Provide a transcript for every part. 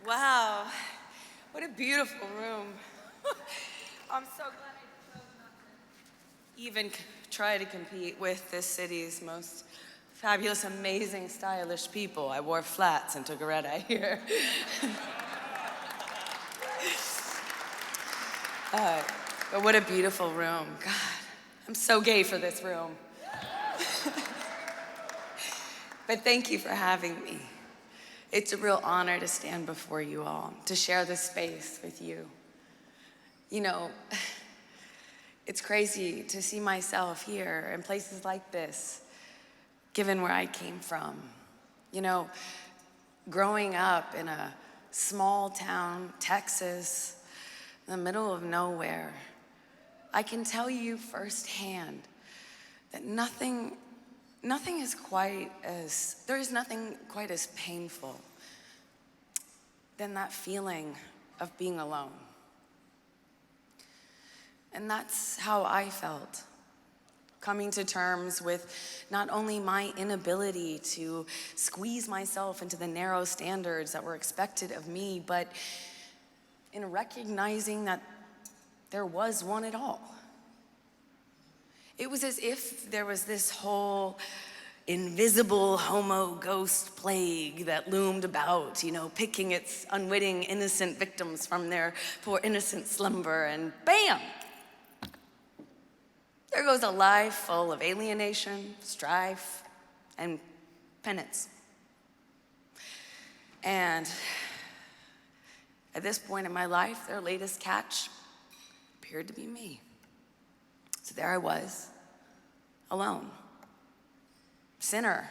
Wow, what a beautiful room. I'm so glad I chose not to even try to compete with this city's most fabulous, amazing, stylish people. I wore flats and took a red eye here. But what a beautiful room. God, I'm so gay for this room. But thank you for having me. It's a real honor to stand before you all, to share this space with you. You know, it's crazy to see myself here in places like this, given where I came from. You know, growing up in a small town, Texas, in the middle of nowhere, I can tell you firsthand that there is nothing quite as painful than that feeling of being alone. And that's how I felt, coming to terms with not only my inability to squeeze myself into the narrow standards that were expected of me, but in recognizing that there was one at all. It was as if there was this whole invisible homo ghost plague that loomed about, picking its unwitting innocent victims from their poor innocent slumber, and bam! There goes a life full of alienation, strife, and penance. And at this point in my life, their latest catch appeared to be me. So there I was, alone, sinner,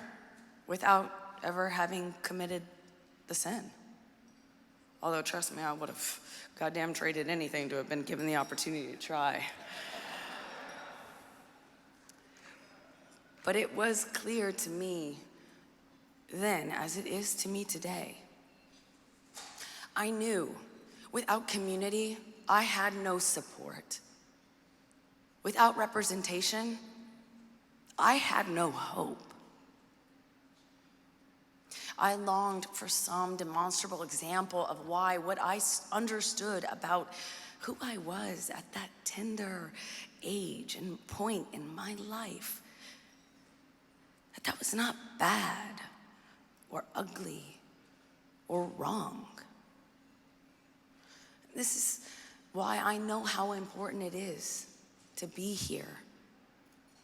without ever having committed the sin. Although, trust me, I would have goddamn traded anything to have been given the opportunity to try. But it was clear to me then, as it is to me today. I knew without community, I had no support. Without representation, I had no hope. I longed for some demonstrable example of why what I understood about who I was at that tender age and point in my life, that was not bad or ugly or wrong. This is why I know how important it is to be here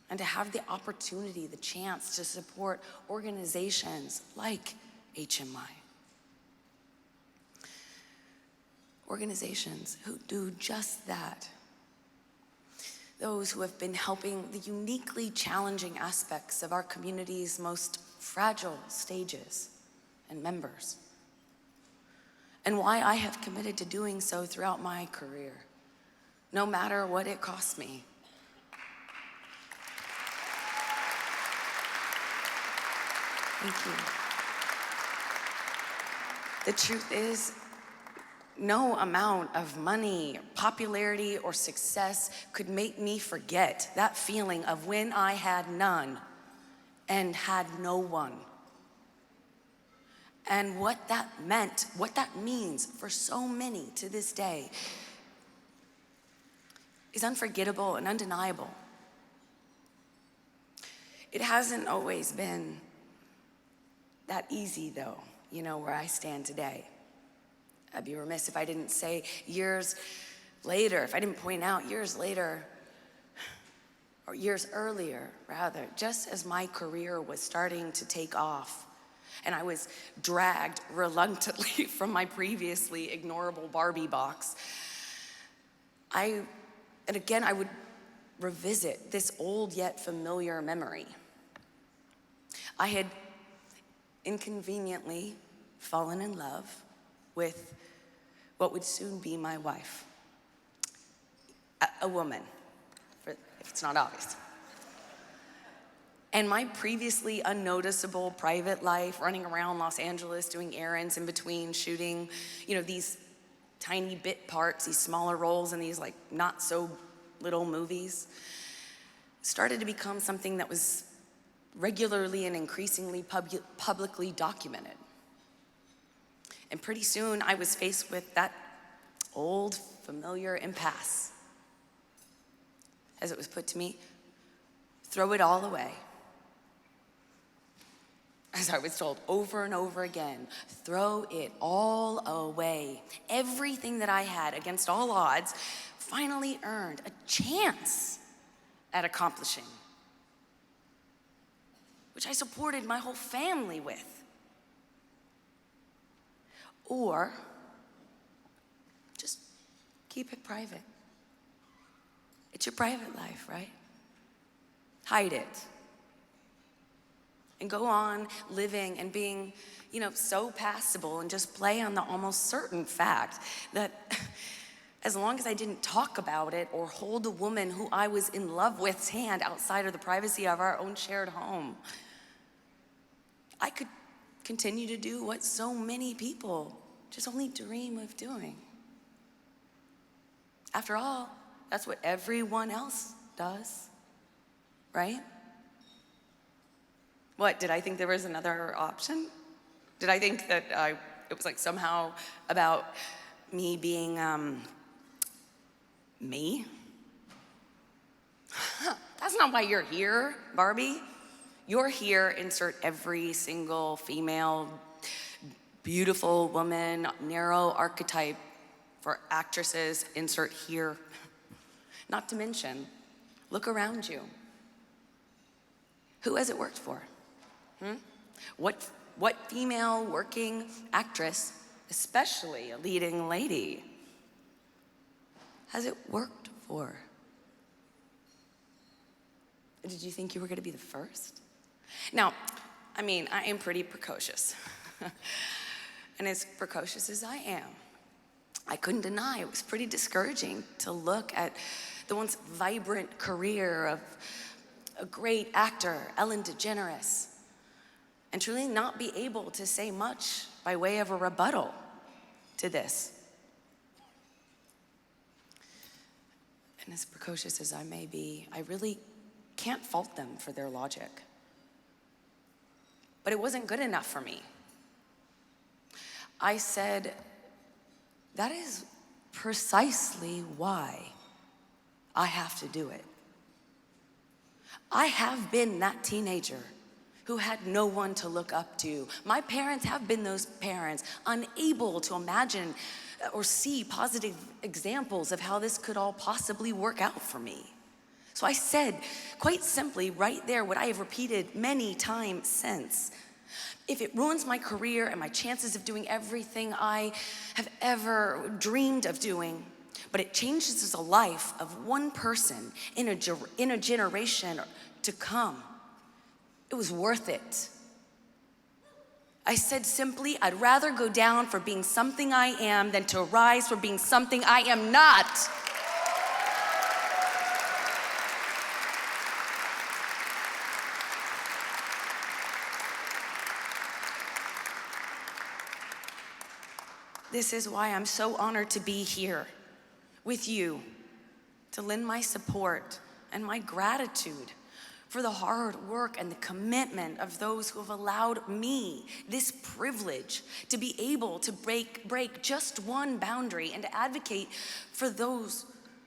and to have the opportunity, the chance to support organizations like HMI. Organizations who do just that. Those who have been helping the uniquely challenging aspects of our community's most fragile stages and members. And why I have committed to doing so throughout my career, no matter what it costs me. Thank you. The truth is, no amount of money, popularity, or success could make me forget that feeling of when I had none and had no one. And what that meant, what that means for so many to this day is unforgettable and undeniable. It hasn't always been that easy though, where I stand today. I'd be remiss if I didn't say years later, if I didn't point out years later, or years earlier rather, just as my career was starting to take off and I was dragged reluctantly from my previously ignorable Barbie box, I would revisit this old yet familiar memory. I had inconveniently fallen in love with what would soon be my wife, a woman, if it's not obvious. And my previously unnoticeable private life, running around Los Angeles, doing errands in between, shooting, these tiny bit parts, these smaller roles in these not so little movies, started to become something that was regularly and increasingly publicly documented. And pretty soon I was faced with that old familiar impasse. As it was put to me, throw it all away. As I was told over and over again, throw it all away. Everything that I had, against all odds, finally earned a chance at accomplishing, which I supported my whole family with. Or just keep it private. It's your private life, right? Hide it. And go on living and being, so passable, and just play on the almost certain fact that as long as I didn't talk about it or hold a woman who I was in love with's hand outside of the privacy of our own shared home, I could continue to do what so many people just only dream of doing. After all, that's what everyone else does, right? What, did I think there was another option? Did I think that it was like somehow about me being me? That's not why you're here, Barbie. You're here, insert every single female, beautiful woman, narrow archetype for actresses, insert here. Not to mention, look around you. Who has it worked for? What female working actress, especially a leading lady, has it worked for? Did you think you were going to be the first? Now, I am pretty precocious. And as precocious as I am, I couldn't deny it was pretty discouraging to look at the once vibrant career of a great actor, Ellen DeGeneres, and truly not be able to say much by way of a rebuttal to this. And as precocious as I may be, I really can't fault them for their logic. But it wasn't good enough for me. I said, that is precisely why I have to do it. I have been that teenager who had no one to look up to. My parents have been those parents, unable to imagine or see positive examples of how this could all possibly work out for me. So I said, quite simply, right there, what I have repeated many times since: if it ruins my career and my chances of doing everything I have ever dreamed of doing, but it changes the life of one person in a generation to come, it was worth it. I said simply, I'd rather go down for being something I am than to rise for being something I am not. This is why I'm so honored to be here with you, to lend my support and my gratitude for the hard work and the commitment of those who have allowed me this privilege to be able to break just one boundary and to advocate for those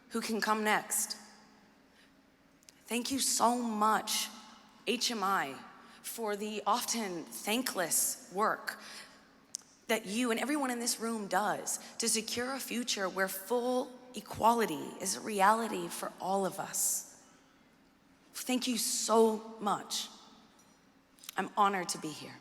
who can come next. Thank you so much, HMI, for the often thankless work that you and everyone in this room does to secure a future where full equality is a reality for all of us. Thank you so much. I'm honored to be here.